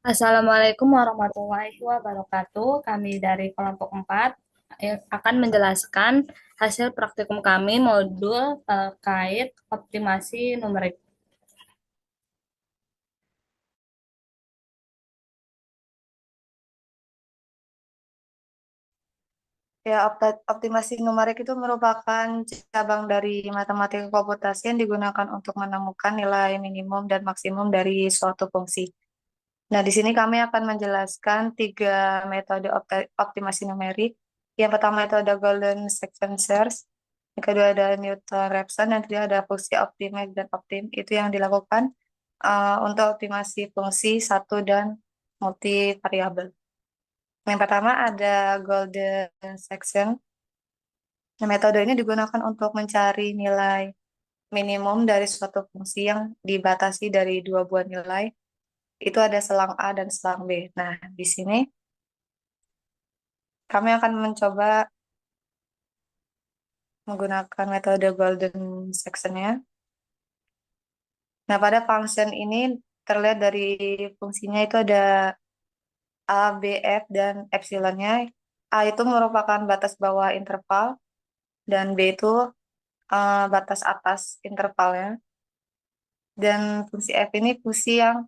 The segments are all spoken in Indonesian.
Assalamualaikum warahmatullahi wabarakatuh. Kami dari kelompok 4 akan menjelaskan hasil praktikum kami modul terkait optimasi numerik. Ya, optimasi numerik itu merupakan cabang dari matematika komputasi yang digunakan untuk menemukan nilai minimum dan maksimum dari suatu fungsi. Nah, di sini kami akan menjelaskan tiga metode optimasi numerik. Yang pertama metode Golden Section Search, yang kedua ada Newton-Raphson, dan ketiga ada fungsi optimax dan optim. Itu yang dilakukan untuk optimasi fungsi satu dan multivariabel. Yang pertama ada Golden Section. Nah, metode ini digunakan untuk mencari nilai minimum dari suatu fungsi yang dibatasi dari dua buah nilai. Itu ada selang A dan selang B. Nah, di sini kami akan mencoba menggunakan metode golden section-nya. Nah, pada function ini terlihat dari fungsinya itu ada A, B, F, dan epsilonnya. A itu merupakan batas bawah interval, dan B itu batas atas intervalnya. Dan fungsi F ini fungsi yang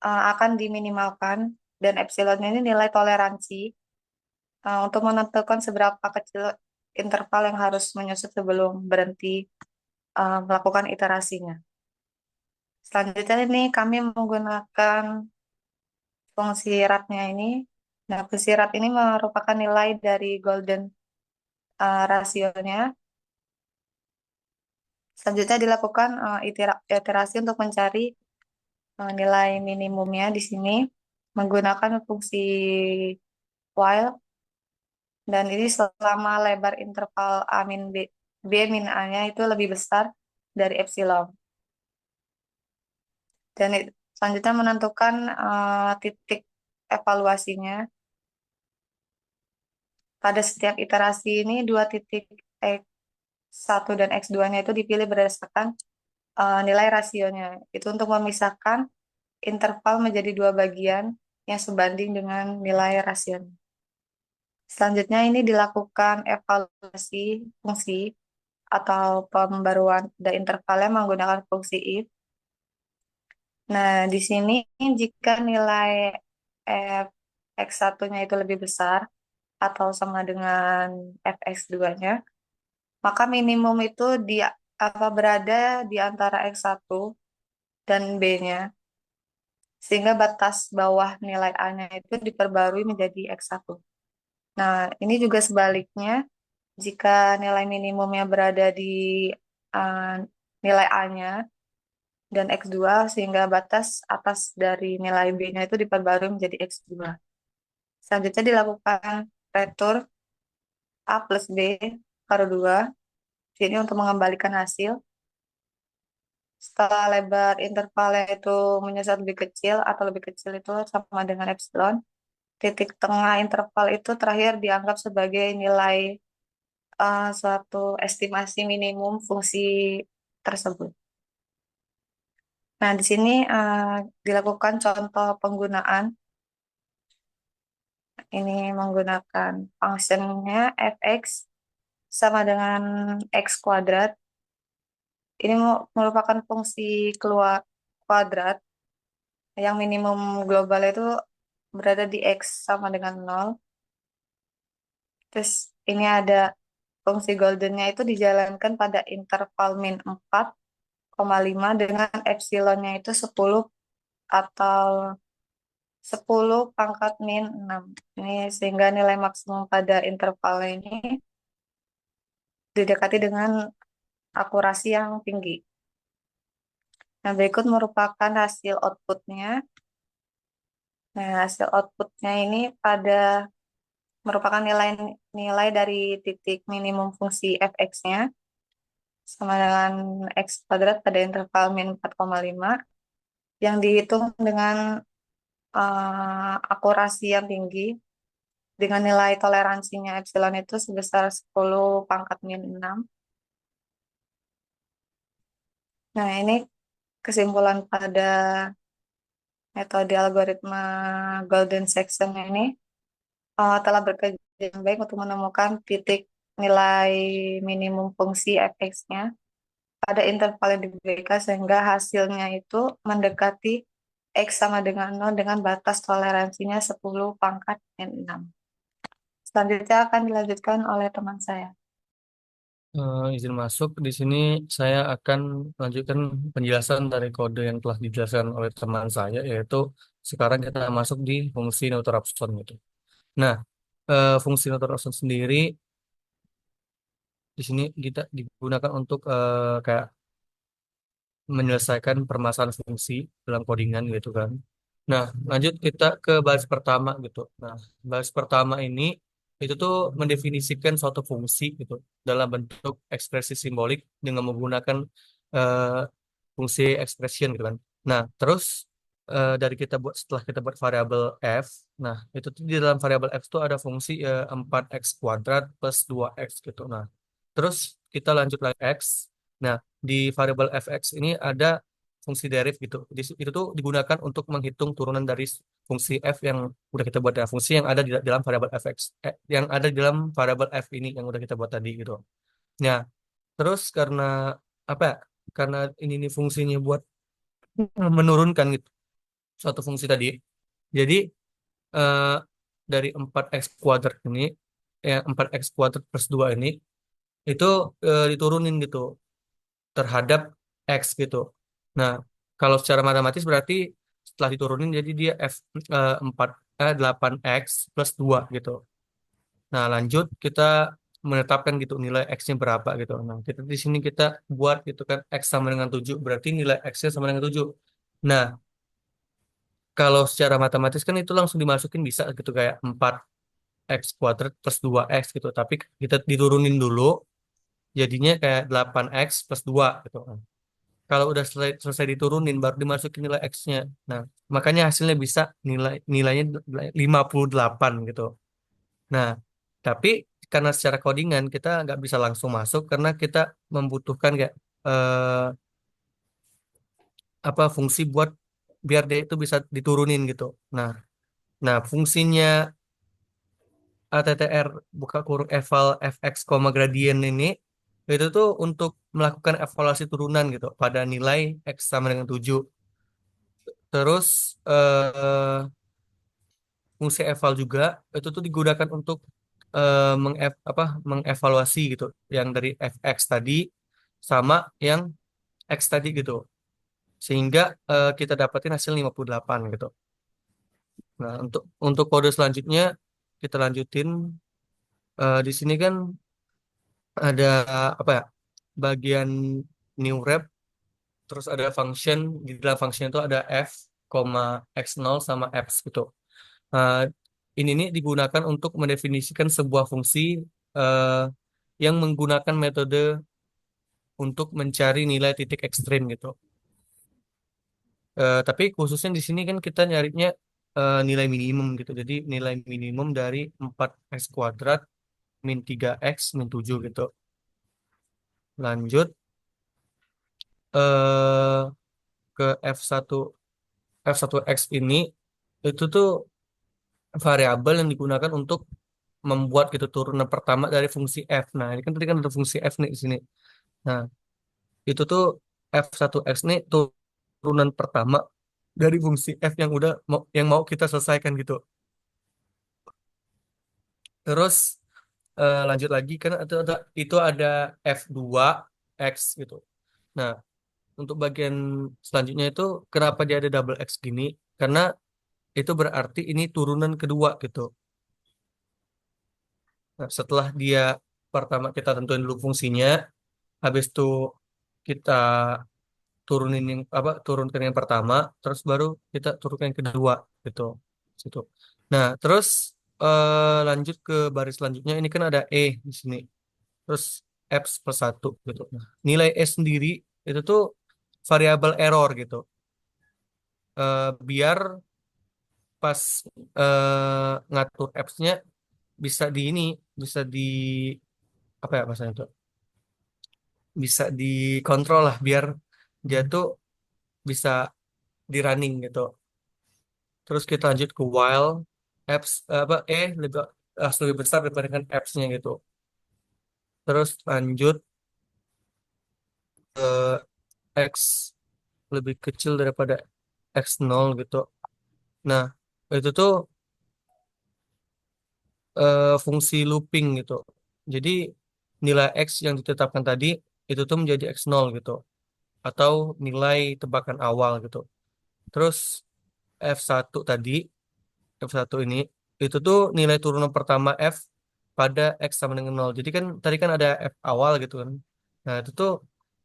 akan diminimalkan, dan epsilon ini nilai toleransi untuk menentukan seberapa kecil interval yang harus menyusut sebelum berhenti melakukan iterasinya. Selanjutnya ini kami menggunakan fungsi ratnya ini. Nah, fungsi rat ini merupakan nilai dari golden rasionya. Selanjutnya dilakukan iterasi untuk mencari nilai minimumnya di sini menggunakan fungsi while. Dan ini selama lebar interval A min B, B min A-nya itu lebih besar dari epsilon. Dan selanjutnya menentukan titik evaluasinya. Pada setiap iterasi ini, dua titik X1 dan X2-nya itu dipilih berdasarkan nilai rasionya. Itu untuk memisahkan interval menjadi dua bagian yang sebanding dengan nilai rasionya. Selanjutnya ini dilakukan evaluasi fungsi atau pembaruan pada intervalnya menggunakan fungsi if. Nah, di sini jika nilai f x1-nya itu lebih besar atau sama dengan fx2-nya, maka minimum itu berada di antara x1 dan b-nya, sehingga batas bawah nilai a-nya itu diperbarui menjadi x1. Nah, ini juga sebaliknya, jika nilai minimumnya berada di uh, nilai a-nya dan X2, sehingga batas atas dari nilai B-nya itu diperbarui menjadi X2. Selanjutnya dilakukan retur A plus B per 2. Ini untuk mengembalikan hasil. Setelah lebar intervalnya itu menyesat lebih kecil atau lebih kecil itu sama dengan epsilon, titik tengah interval itu terakhir dianggap sebagai nilai suatu estimasi minimum fungsi tersebut. Nah, di sini dilakukan contoh penggunaan. Ini menggunakan functionnya fx sama dengan x kuadrat. Ini merupakan fungsi keluar kuadrat yang minimum global itu berada di x sama dengan 0. Terus ini ada fungsi goldennya itu dijalankan pada interval min 4,5 dengan epsilonnya itu 10 atau 10 pangkat min 6. Ini sehingga nilai maksimum pada interval ini didekati dengan akurasi yang tinggi. Nah, berikut merupakan hasil outputnya. Nah, hasil outputnya ini merupakan nilai dari titik minimum fungsi fx-nya sama dengan x kuadrat pada interval min 4,5 yang dihitung dengan akurasi yang tinggi dengan nilai toleransinya epsilon itu sebesar 10 pangkat min 6. Nah, ini kesimpulan pada metode algoritma Golden Section ini telah bekerja dengan baik untuk menemukan titik nilai minimum fungsi fx-nya pada interval yang diberikan sehingga hasilnya itu mendekati x sama dengan 0 dengan batas toleransinya 10 pangkat n6. Selanjutnya akan dilanjutkan oleh teman saya. Izin masuk di sini saya akan lanjutkan penjelasan dari kode yang telah dijelaskan oleh teman saya, yaitu sekarang kita masuk di fungsi Neutron gitu. Nah, fungsi Neutron sendiri di sini kita digunakan untuk kayak menyelesaikan permasalahan fungsi dalam codingan gitu kan. Nah, lanjut kita ke baris pertama gitu. Nah, baris pertama ini itu tuh mendefinisikan suatu fungsi gitu dalam bentuk ekspresi simbolik dengan menggunakan eh, fungsi expression gitu kan. Nah, terus dari kita buat setelah kita buat variabel f, nah itu tuh di dalam variabel f tuh ada fungsi 4x kuadrat plus 2x gitu. Nah, terus kita lanjut lagi x. Nah, di variabel fx ini ada fungsi deriv gitu. Itu tuh digunakan untuk menghitung turunan dari fungsi f yang udah kita buat ya, fungsi yang ada di dalam variabel fx, yang ada di dalam variabel f ini yang udah kita buat tadi gitu. Nah, terus karena apa ya? Karena ini fungsinya buat menurunkan gitu suatu fungsi tadi. Jadi eh, dari 4x kuadrat ini, ya 4x kuadrat plus 2 ini itu diturunin gitu terhadap X gitu. Nah, kalau secara matematis berarti setelah diturunin jadi dia F 4 8X plus 2 gitu. Nah, lanjut kita menetapkan gitu nilai X-nya berapa gitu. Nah, kita di sini kita buat gitu kan X sama dengan 7 berarti nilai X-nya sama dengan 7. Nah, kalau secara matematis kan itu langsung dimasukin bisa gitu kayak 4X kuadrat plus 2X gitu. Tapi kita diturunin dulu jadinya kayak 8X plus 2 gitu. Kalau udah selesai diturunin baru dimasukin nilai X-nya. Nah, makanya hasilnya bisa nilainya 58 gitu. Nah, tapi karena secara codingan kita nggak bisa langsung masuk karena kita membutuhkan kayak eh, apa fungsi buat biar dia itu bisa diturunin gitu. Nah, nah fungsinya ATTR buka kurung eval fx, gradien ini itu tuh untuk melakukan evaluasi turunan gitu pada nilai x sama dengan 7. Terus fungsi eval juga itu tuh digunakan untuk mengevaluasi gitu yang dari fx tadi sama yang x tadi gitu sehingga kita dapetin hasil 58 gitu. Nah, untuk kode selanjutnya kita lanjutin. Di sini kan ada apa ya? Bagian new rep, terus ada function, di dalam function itu ada f, x0 sama x gitu. Uh, ini nih digunakan untuk mendefinisikan sebuah fungsi uh, yang menggunakan metode untuk mencari nilai titik ekstrim gitu. Tapi khususnya di sini kan kita nyarinya nilai minimum gitu. Jadi nilai minimum dari 4x kuadrat min 3x min 7 gitu. Lanjut eh, ke F1 F1x ini itu tuh variabel yang digunakan untuk membuat gitu turunan pertama dari fungsi f. Nah, ini kan tadi kan ada fungsi f nih di sini. Nah, itu tuh f1x nih turunan pertama dari fungsi f yang mau kita selesaikan gitu. Terus lanjut lagi kan itu ada f2x gitu. Nah, untuk bagian selanjutnya itu kenapa dia ada double x gini? Karena itu berarti ini turunan kedua gitu. Nah, setelah dia pertama kita tentuin dulu fungsinya, habis itu kita turunkan yang pertama, terus baru kita turunkan yang kedua gitu. Situ. Nah, terus lanjut ke baris selanjutnya ini kan ada E di sini. Terus F plus satu gitu. Nah, nilai E sendiri itu tuh variabel error gitu. Biar pas ngatur apps-nya bisa di ini, bisa di apa ya bahasanya itu? Bisa dikontrol lah biar dia tuh bisa di running gitu. Terus kita lanjut ke while apps apa lebih harus lebih besar dibandingkan apps-nya gitu. Terus lanjut ke x lebih kecil daripada x0 gitu. Nah, itu tuh fungsi looping gitu. Jadi nilai x yang ditetapkan tadi itu tuh menjadi x0 gitu. Atau nilai tebakan awal gitu. Terus F1 tadi, F1 ini, itu tuh nilai turunan pertama F pada X sama dengan 0. Jadi kan tadi kan ada F awal gitu kan. Nah itu tuh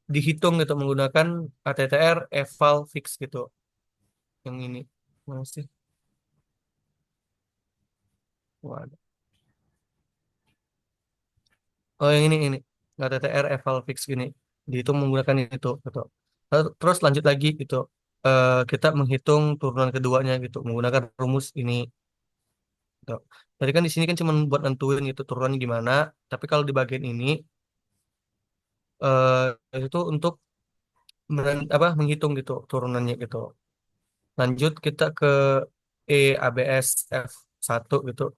dihitung gitu menggunakan ATTR eval fix gitu. Yang ini. Mana sih? Waduh. Oh yang ini. ATTR eval fix gini. Dihitung menggunakan itu gitu. Terus lanjut lagi gitu. Kita menghitung turunan keduanya gitu menggunakan rumus ini. Gitu. Tadi kan di sini kan cuma buat nentuin gitu turunannya gimana. Tapi kalau di bagian ini itu untuk menghitung gitu turunannya gitu. Lanjut kita ke ABS F1 gitu.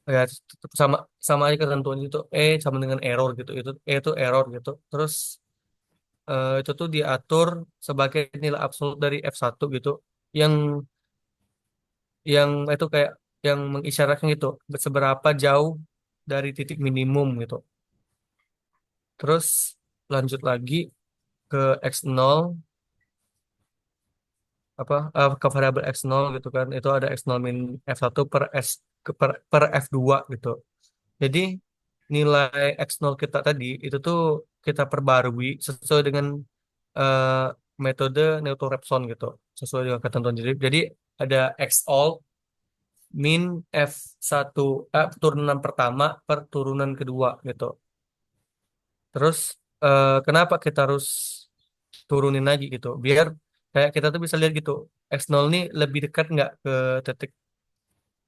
Ya tetap sama sama aja ketentuan itu sama dengan error gitu. Itu itu error gitu. Terus itu tuh diatur sebagai nilai absolut dari F1 gitu. Yang yang itu kayak yang mengisyaratkan gitu seberapa jauh dari titik minimum gitu. Terus lanjut lagi ke X0 ke variabel x0 gitu kan itu ada x0 min f1 per f2 gitu. Jadi nilai x0 kita tadi itu tuh kita perbarui sesuai dengan eh, metode Neutron-Raphson gitu sesuai dengan ketentuan. Jadi ada x all min f1 turunan pertama per turunan kedua gitu. Terus kenapa kita harus turunin lagi gitu biar kayak kita tuh bisa lihat gitu x0 ini lebih dekat nggak titik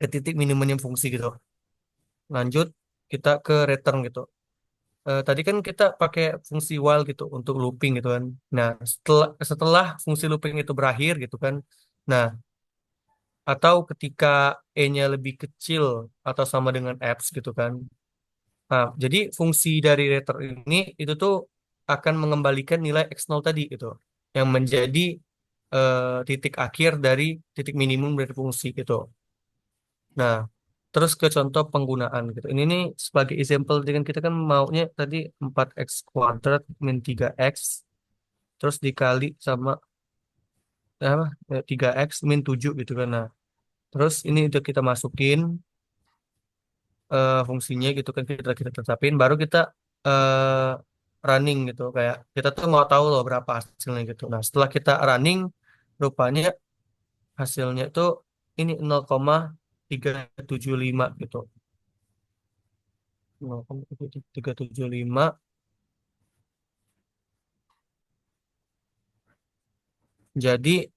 ke titik minimum fungsi gitu. Lanjut kita ke return gitu. Tadi kan kita pakai fungsi while gitu untuk looping gitu kan. Nah, setelah setelah fungsi looping itu berakhir gitu kan. Nah, atau ketika e-nya lebih kecil atau sama dengan apps gitu kan. Nah, jadi fungsi dari return ini itu tuh akan mengembalikan nilai x0 tadi gitu yang menjadi titik akhir dari titik minimum dari fungsi gitu. Nah, terus ke contoh penggunaan gitu. Ini nih sebagai example dengan kita kan maunya tadi 4x kuadrat min 3x terus dikali sama apa 3x min 7 gitu kan. Nah, terus ini udah kita masukin fungsinya gitu kan kita tetapin baru kita eh, running gitu kayak kita tuh mau tahu loh berapa hasilnya gitu. Nah, setelah kita running rupanya hasilnya itu ini 0,375 gitu. 0,375. Jadi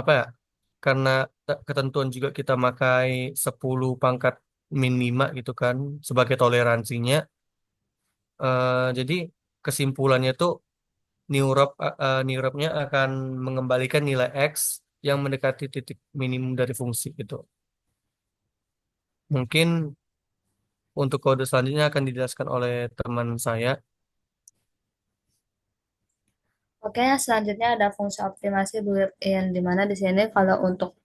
apa ya? Karena ketentuan juga kita pakai 10 pangkat min 5 gitu kan sebagai toleransinya. Jadi kesimpulannya tuh New York-nya akan mengembalikan nilai X yang mendekati titik minimum dari fungsi gitu. Mungkin untuk kode selanjutnya akan dijelaskan oleh teman saya. Oke, selanjutnya ada fungsi optimasi built-in, di mana di sini kalau untuk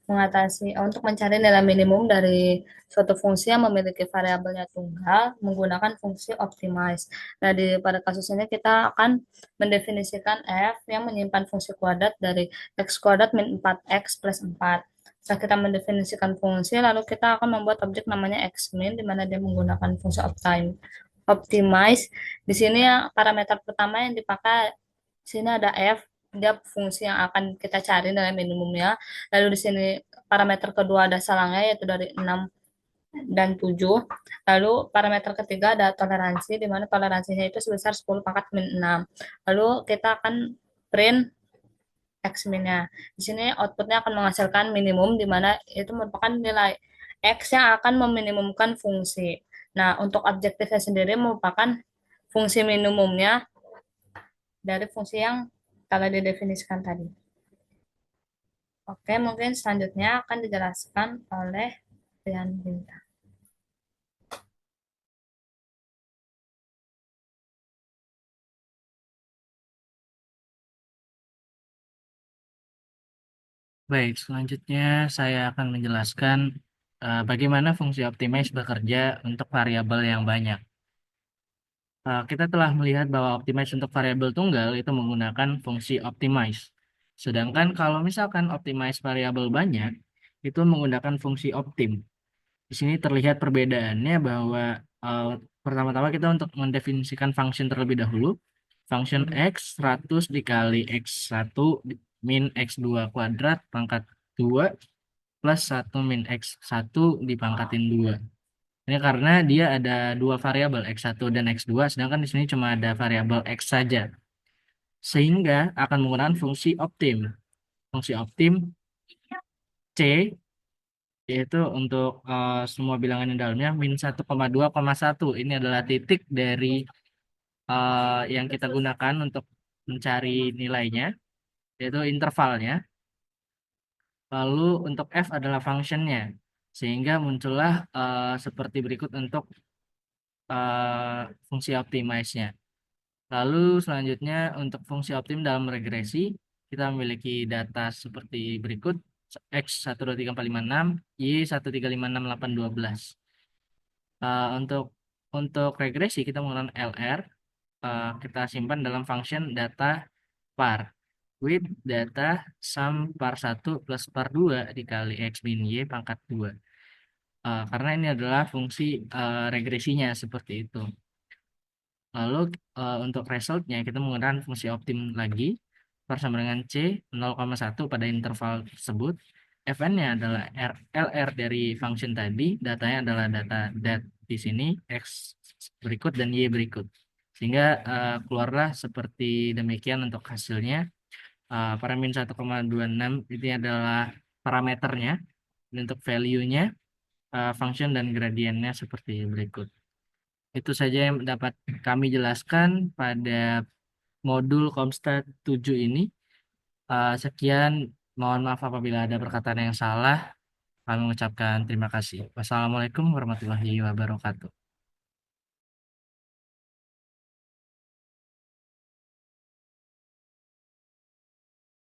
untuk mencari nilai minimum dari suatu fungsi yang memiliki variabelnya tunggal menggunakan fungsi optimize. Nah, pada kasus ini kita akan mendefinisikan f yang menyimpan fungsi kuadrat dari x kuadrat min 4x plus 4. Setelah kita mendefinisikan fungsi, lalu kita akan membuat objek namanya xmin, di mana dia menggunakan fungsi optimize. Di sini ya, parameter pertama yang dipakai sini ada f, dia fungsi yang akan kita cari nilai minimumnya. Lalu di sini parameter kedua ada salangnya yaitu dari 6 dan 7. Lalu parameter ketiga ada toleransi di mana toleransinya itu sebesar 10 pangkat min 6. Lalu kita akan print x minnya. Di sini outputnya akan menghasilkan minimum di mana itu merupakan nilai x yang akan meminimumkan fungsi. Nah, untuk objektifnya sendiri merupakan fungsi minimumnya dari fungsi yang telah didefinisikan tadi. Oke, mungkin selanjutnya akan dijelaskan oleh Rian Bintang. Baik, selanjutnya saya akan menjelaskan bagaimana fungsi optimize bekerja untuk variabel yang banyak. Kita telah melihat bahwa optimize untuk variabel tunggal itu menggunakan fungsi optimize. Sedangkan kalau misalkan optimize variabel banyak, itu menggunakan fungsi optim. Di sini terlihat perbedaannya bahwa eh, pertama-tama kita untuk mendefinisikan function terlebih dahulu. Function x 100 dikali x1 min x2 kuadrat pangkat 2 plus 1 min x1 dipangkatin 2. Ini karena dia ada dua variabel x1 dan x2, sedangkan di sini cuma ada variabel x saja. Sehingga akan menggunakan fungsi optim. Fungsi optim C yaitu untuk semua bilangan di dalamnya min 1,2,1. Ini adalah titik dari yang kita gunakan untuk mencari nilainya, yaitu intervalnya. Lalu untuk f adalah functionnya, sehingga muncullah seperti berikut untuk fungsi optimize-nya. Lalu selanjutnya untuk fungsi optim dalam regresi, kita memiliki data seperti berikut. X 1, 2, 3, 4, 5, 6, Y 1, 3, 5, 6, 8, 12. Untuk regresi kita menggunakan LR, kita simpan dalam function data par with data sum par 1 plus par 2 dikali X min Y pangkat 2. Karena ini adalah fungsi regresinya seperti itu. Lalu untuk resultnya kita menggunakan fungsi optim lagi bersama dengan C 0,1 pada interval tersebut. Fn-nya adalah LR dari function tadi, datanya adalah data dat di sini, X berikut dan Y berikut. Sehingga keluarlah seperti demikian untuk hasilnya. Para min 1,26 ini adalah parameternya. Dan untuk value-nya, function dan gradiennya seperti berikut. Itu saja yang dapat kami jelaskan pada modul Komstat 7 ini. Sekian, mohon maaf apabila ada perkataan yang salah. Kami mengucapkan terima kasih. Wassalamualaikum warahmatullahi wabarakatuh.